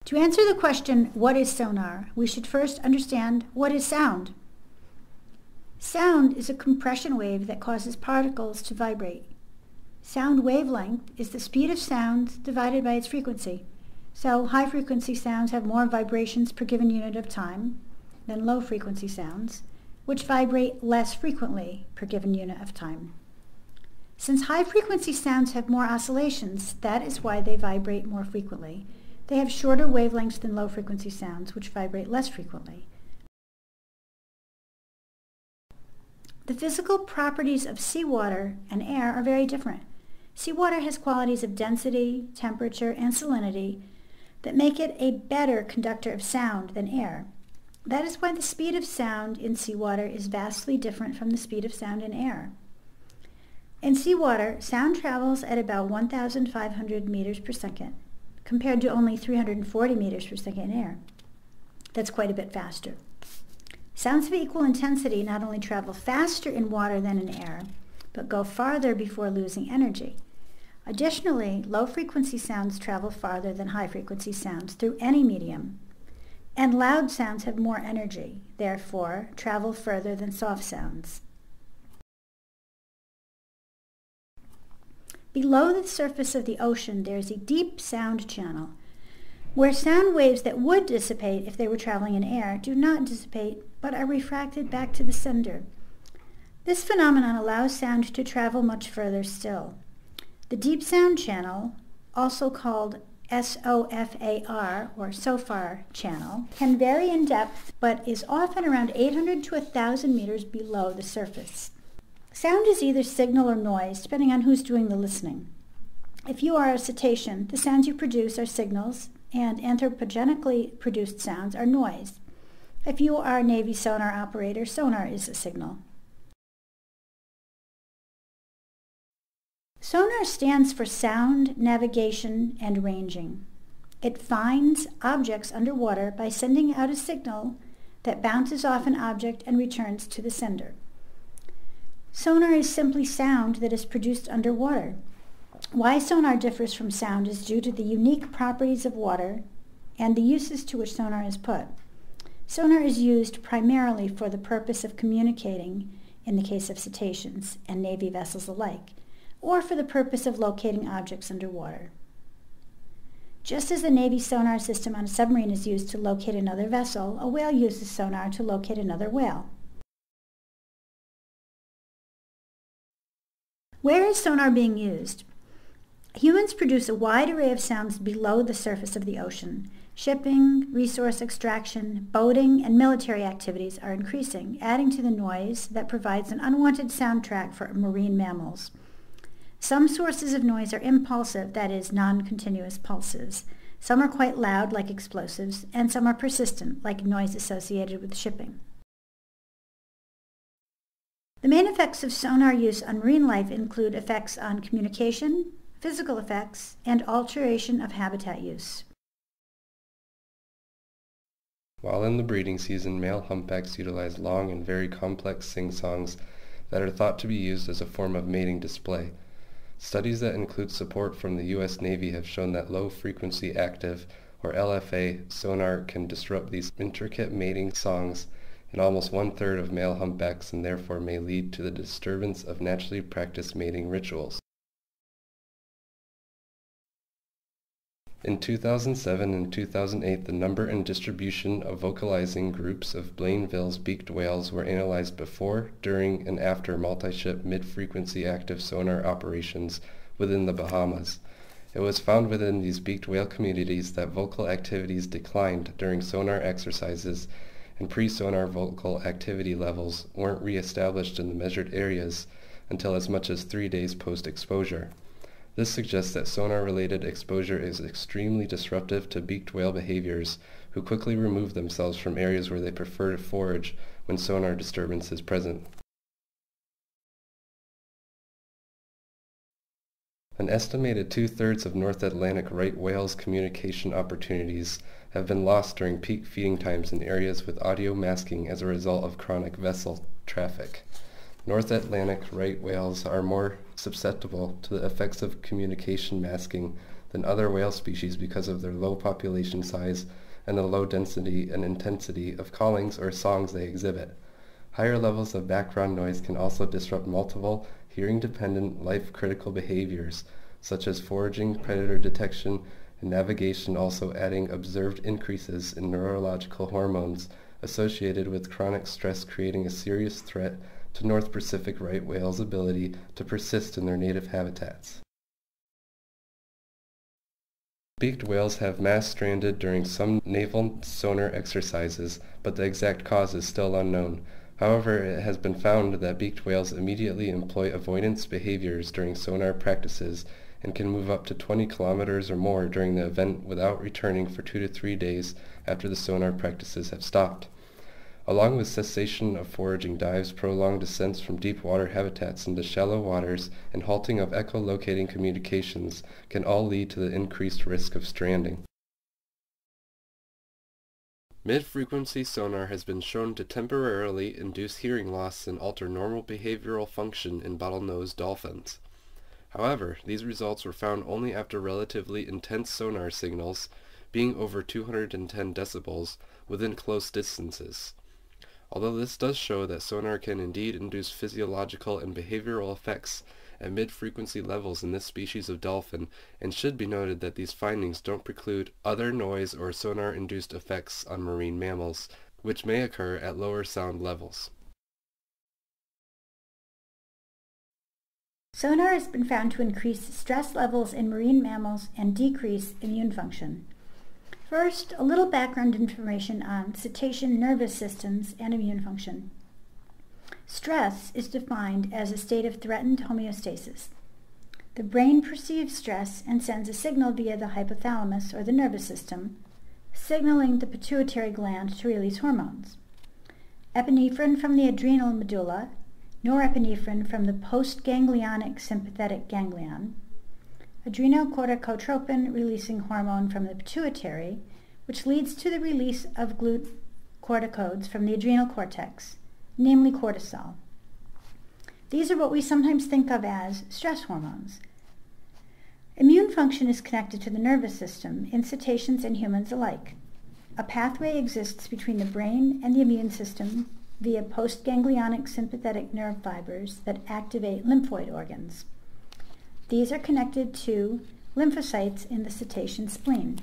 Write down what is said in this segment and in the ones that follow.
To answer the question, what is sonar, we should first understand what is sound. Sound is a compression wave that causes particles to vibrate. Sound wavelength is the speed of sound divided by its frequency. So high-frequency sounds have more vibrations per given unit of time than low-frequency sounds, which vibrate less frequently per given unit of time. Since high-frequency sounds have more oscillations, that is why they vibrate more frequently. They have shorter wavelengths than low-frequency sounds, which vibrate less frequently. The physical properties of seawater and air are very different. Seawater has qualities of density, temperature, and salinity that make it a better conductor of sound than air. That is why the speed of sound in seawater is vastly different from the speed of sound in air. In seawater, sound travels at about 1,500 meters per second, compared to only 340 meters per second in air. That's quite a bit faster. Sounds of equal intensity not only travel faster in water than in air, but go farther before losing energy. Additionally, low-frequency sounds travel farther than high-frequency sounds through any medium, and loud sounds have more energy, therefore travel further than soft sounds. Below the surface of the ocean, there is a deep sound channel, where sound waves that would dissipate if they were traveling in air do not dissipate, but are refracted back to the sender. This phenomenon allows sound to travel much further still. The deep sound channel, also called SOFAR, or SOFAR channel, can vary in depth, but is often around 800 to 1,000 meters below the surface. Sound is either signal or noise, depending on who's doing the listening. If you are a cetacean, the sounds you produce are signals, and anthropogenically produced sounds are noise. If you are a Navy sonar operator, sonar is a signal. Sonar stands for sound, navigation, and ranging. It finds objects underwater by sending out a signal that bounces off an object and returns to the sender. Sonar is simply sound that is produced underwater. Why sonar differs from sound is due to the unique properties of water and the uses to which sonar is put. Sonar is used primarily for the purpose of communicating, in the case of cetaceans and Navy vessels alike, or for the purpose of locating objects underwater. Just as the Navy sonar system on a submarine is used to locate another vessel, a whale uses sonar to locate another whale. Where is sonar being used? Humans produce a wide array of sounds below the surface of the ocean. Shipping, resource extraction, boating, and military activities are increasing, adding to the noise that provides an unwanted soundtrack for marine mammals. Some sources of noise are impulsive, that is, non-continuous pulses. Some are quite loud, like explosives, and some are persistent, like noise associated with shipping. The main effects of sonar use on marine life include effects on communication, physical effects, and alteration of habitat use. While in the breeding season, male humpbacks utilize long and very complex sing-songs that are thought to be used as a form of mating display. Studies that include support from the U.S. Navy have shown that low-frequency active, or LFA, sonar can disrupt these intricate mating songs in almost 1/3 of male humpbacks and therefore may lead to the disturbance of naturally practiced mating rituals. In 2007 and 2008, the number and distribution of vocalizing groups of Blainville's beaked whales were analyzed before, during, and after multi-ship mid-frequency active sonar operations within the Bahamas. It was found within these beaked whale communities that vocal activities declined during sonar exercises, and pre-sonar vocal activity levels weren't re-established in the measured areas until as much as 3 days post-exposure. This suggests that sonar-related exposure is extremely disruptive to beaked whale behaviors, who quickly remove themselves from areas where they prefer to forage when sonar disturbance is present. An estimated 2/3 of North Atlantic right whales' communication opportunities have been lost during peak feeding times in areas with audio masking as a result of chronic vessel traffic. North Atlantic right whales are more susceptible to the effects of communication masking than other whale species because of their low population size and the low density and intensity of callings or songs they exhibit. Higher levels of background noise can also disrupt multiple hearing-dependent life-critical behaviors, such as foraging, predator detection, and navigation, also adding observed increases in neurological hormones associated with chronic stress, creating a serious threat to North Pacific right whales' ability to persist in their native habitats. Beaked whales have mass stranded during some naval sonar exercises, but the exact cause is still unknown. However, it has been found that beaked whales immediately employ avoidance behaviors during sonar practices and can move up to 20 kilometers or more during the event without returning for 2 to 3 days after the sonar practices have stopped. Along with cessation of foraging dives, prolonged descents from deep water habitats into shallow waters, and halting of echolocating communications can all lead to the increased risk of stranding. Mid-frequency sonar has been shown to temporarily induce hearing loss and alter normal behavioral function in bottlenose dolphins. However, these results were found only after relatively intense sonar signals, being over 210 decibels, within close distances. Although this does show that sonar can indeed induce physiological and behavioral effects at mid-frequency levels in this species of dolphin, and should be noted that these findings don't preclude other noise or sonar-induced effects on marine mammals, which may occur at lower sound levels. Sonar has been found to increase stress levels in marine mammals and decrease immune function. First, a little background information on cetacean nervous systems and immune function. Stress is defined as a state of threatened homeostasis. The brain perceives stress and sends a signal via the hypothalamus or the nervous system, signaling the pituitary gland to release hormones. Epinephrine from the adrenal medulla, norepinephrine from the postganglionic sympathetic ganglion, adrenocorticotropin releasing hormone from the pituitary, which leads to the release of glucocorticoids from the adrenal cortex, namely cortisol. These are what we sometimes think of as stress hormones. Immune function is connected to the nervous system in cetaceans and humans alike. A pathway exists between the brain and the immune system via postganglionic sympathetic nerve fibers that activate lymphoid organs. These are connected to lymphocytes in the cetacean spleen.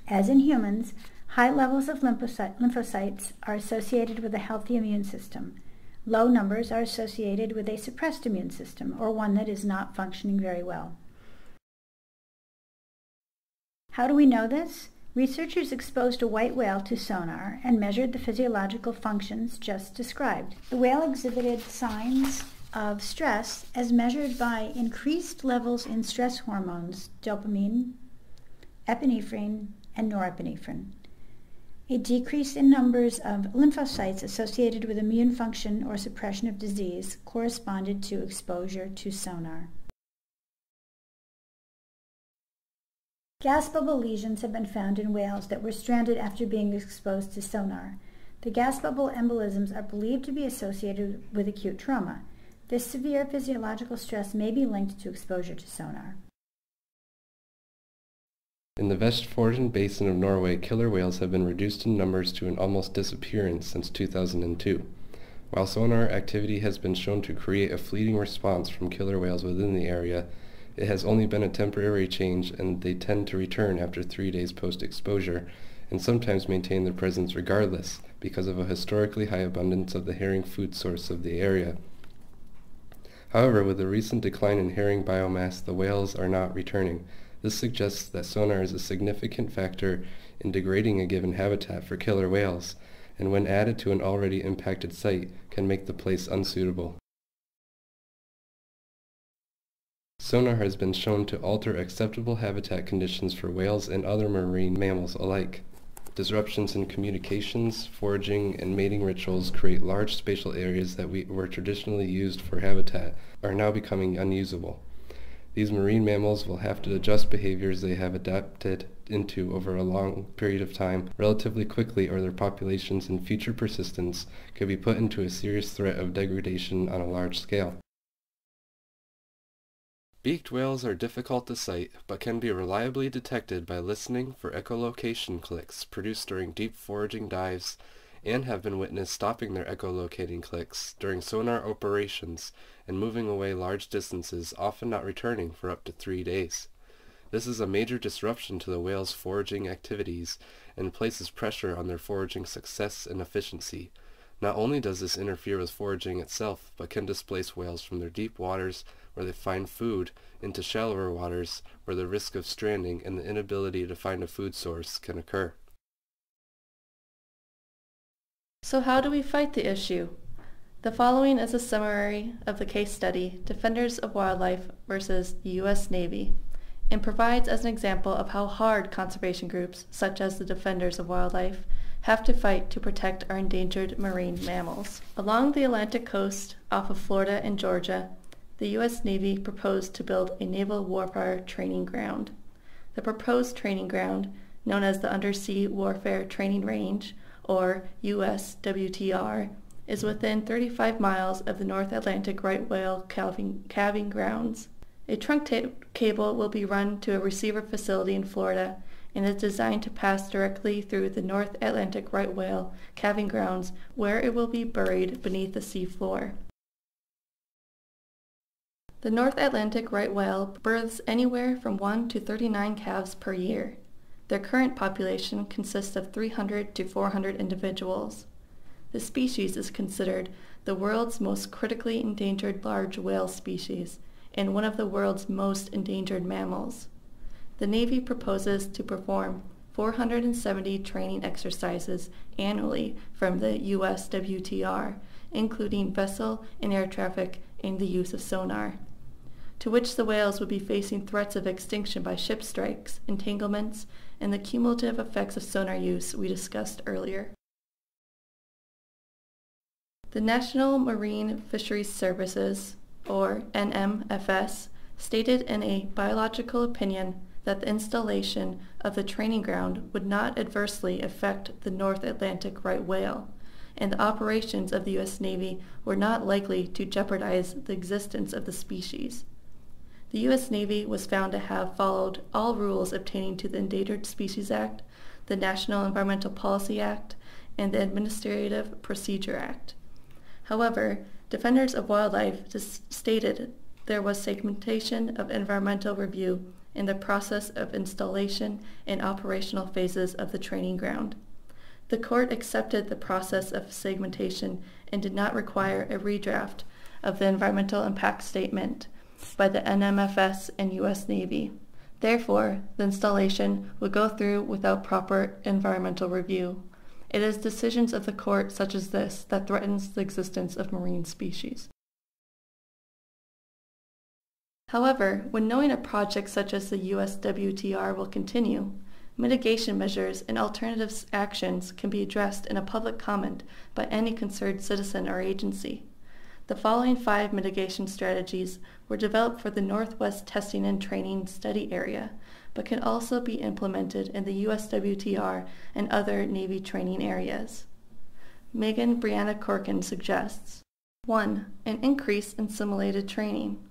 As in humans, high levels of lymphocytes are associated with a healthy immune system. Low numbers are associated with a suppressed immune system, or one that is not functioning very well. How do we know this? Researchers exposed a white whale to sonar and measured the physiological functions just described. The whale exhibited signs of stress as measured by increased levels in stress hormones, dopamine, epinephrine, and norepinephrine. A decrease in numbers of lymphocytes associated with immune function or suppression of disease corresponded to exposure to sonar. Gas bubble lesions have been found in whales that were stranded after being exposed to sonar. The gas bubble embolisms are believed to be associated with acute trauma. This severe physiological stress may be linked to exposure to sonar. In the Vestfjorden basin of Norway, killer whales have been reduced in numbers to an almost disappearance since 2002. While sonar activity has been shown to create a fleeting response from killer whales within the area, it has only been a temporary change, and they tend to return after 3 days post-exposure, and sometimes maintain their presence regardless because of a historically high abundance of the herring food source of the area. However, with the recent decline in herring biomass, the whales are not returning. This suggests that sonar is a significant factor in degrading a given habitat for killer whales, and when added to an already impacted site, can make the place unsuitable. Sonar has been shown to alter acceptable habitat conditions for whales and other marine mammals alike. Disruptions in communications, foraging, and mating rituals create large spatial areas that were traditionally used for habitat are now becoming unusable. These marine mammals will have to adjust behaviors they have adapted into over a long period of time relatively quickly, or their populations and future persistence could be put into a serious threat of degradation on a large scale. Beaked whales are difficult to sight, but can be reliably detected by listening for echolocation clicks produced during deep foraging dives, and have been witnessed stopping their echolocating clicks during sonar operations and moving away large distances, often not returning for up to 3 days. This is a major disruption to the whales' foraging activities and places pressure on their foraging success and efficiency. Not only does this interfere with foraging itself, but can displace whales from their deep waters where they find food into shallower waters where the risk of stranding and the inability to find a food source can occur. So how do we fight the issue? The following is a summary of the case study, Defenders of Wildlife versus the U.S. Navy, and provides as an example of how hard conservation groups, such as the Defenders of Wildlife, have to fight to protect our endangered marine mammals. Along the Atlantic coast, off of Florida and Georgia, the U.S. Navy proposed to build a naval warfare training ground. The proposed training ground, known as the Undersea Warfare Training Range, or USWTR, is within 35 miles of the North Atlantic right whale calving grounds. A trunk cable will be run to a receiver facility in Florida and is designed to pass directly through the North Atlantic right whale calving grounds, where it will be buried beneath the sea floor. The North Atlantic right whale births anywhere from 1 to 39 calves per year. Their current population consists of 300 to 400 individuals. The species is considered the world's most critically endangered large whale species and one of the world's most endangered mammals. The Navy proposes to perform 470 training exercises annually from the USWTR, including vessel and air traffic and the use of sonar, to which the whales would be facing threats of extinction by ship strikes, entanglements, and the cumulative effects of sonar use we discussed earlier. The National Marine Fisheries Services, or NMFS, stated in a biological opinion that the installation of the training ground would not adversely affect the North Atlantic right whale, and the operations of the U.S. Navy were not likely to jeopardize the existence of the species. The U.S. Navy was found to have followed all rules pertaining to the Endangered Species Act, the National Environmental Policy Act, and the Administrative Procedure Act. However, Defenders of Wildlife stated there was segmentation of environmental review in the process of installation and operational phases of the training ground. The court accepted the process of segmentation and did not require a redraft of the environmental impact statement by the NMFS and U.S. Navy. Therefore, the installation would go through without proper environmental review. It is decisions of the court such as this that threatens the existence of marine species. However, when knowing a project such as the USWTR will continue, mitigation measures and alternative actions can be addressed in a public comment by any concerned citizen or agency. The following 5 mitigation strategies were developed for the Northwest Testing and Training Study Area, but can also be implemented in the USWTR and other Navy training areas. Megan Brianna Corkin suggests: 1. An increase in simulated training.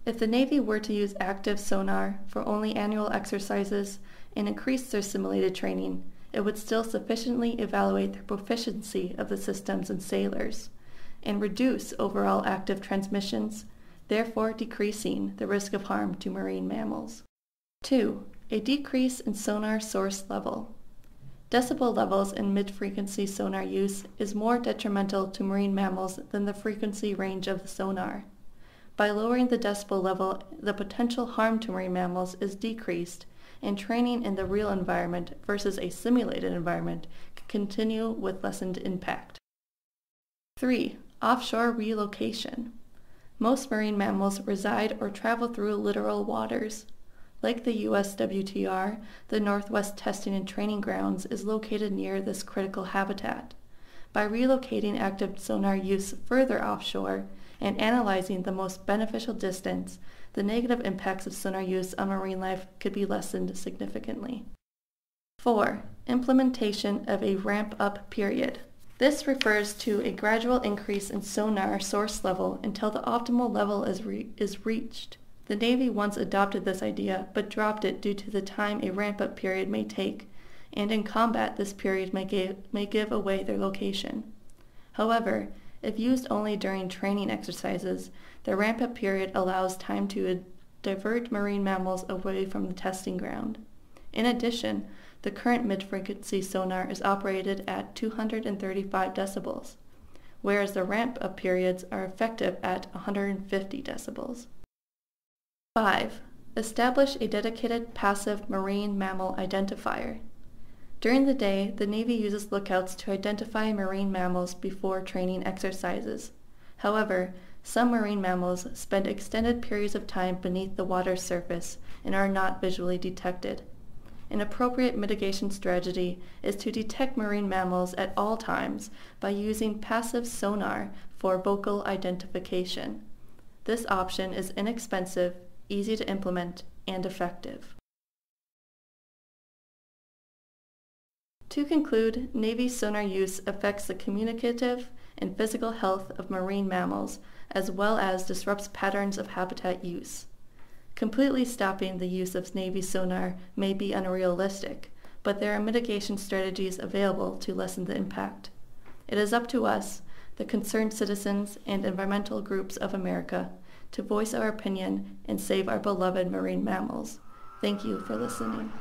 If the Navy were to use active sonar for only annual exercises and increase their simulated training, it would still sufficiently evaluate the proficiency of the systems and sailors, and reduce overall active transmissions, therefore decreasing the risk of harm to marine mammals. 2. A decrease in sonar source level. Decibel levels in mid-frequency sonar use is more detrimental to marine mammals than the frequency range of the sonar. By lowering the decibel level, the potential harm to marine mammals is decreased, and training in the real environment versus a simulated environment can continue with lessened impact. 3. Offshore relocation. Most marine mammals reside or travel through littoral waters. Like the USWTR, the Northwest Testing and Training Grounds is located near this critical habitat. By relocating active sonar use further offshore and analyzing the most beneficial distance, the negative impacts of sonar use on marine life could be lessened significantly. 4. Implementation of a ramp-up period. This refers to a gradual increase in sonar source level until the optimal level is reached. The Navy once adopted this idea, but dropped it due to the time a ramp-up period may take, and in combat this period may give away their location. However, if used only during training exercises, the ramp-up period allows time to divert marine mammals away from the testing ground. In addition, the current mid-frequency sonar is operated at 235 decibels, whereas the ramp-up periods are effective at 150 decibels. 5. Establish a dedicated passive marine mammal identifier. During the day, the Navy uses lookouts to identify marine mammals before training exercises. However, some marine mammals spend extended periods of time beneath the water's surface and are not visually detected. An appropriate mitigation strategy is to detect marine mammals at all times by using passive sonar for vocal identification. This option is inexpensive, easy to implement, and effective. To conclude, Navy sonar use affects the communicative and physical health of marine mammals, as well as disrupts patterns of habitat use. Completely stopping the use of Navy sonar may be unrealistic, but there are mitigation strategies available to lessen the impact. It is up to us, the concerned citizens and environmental groups of America, to voice our opinion and save our beloved marine mammals. Thank you for listening.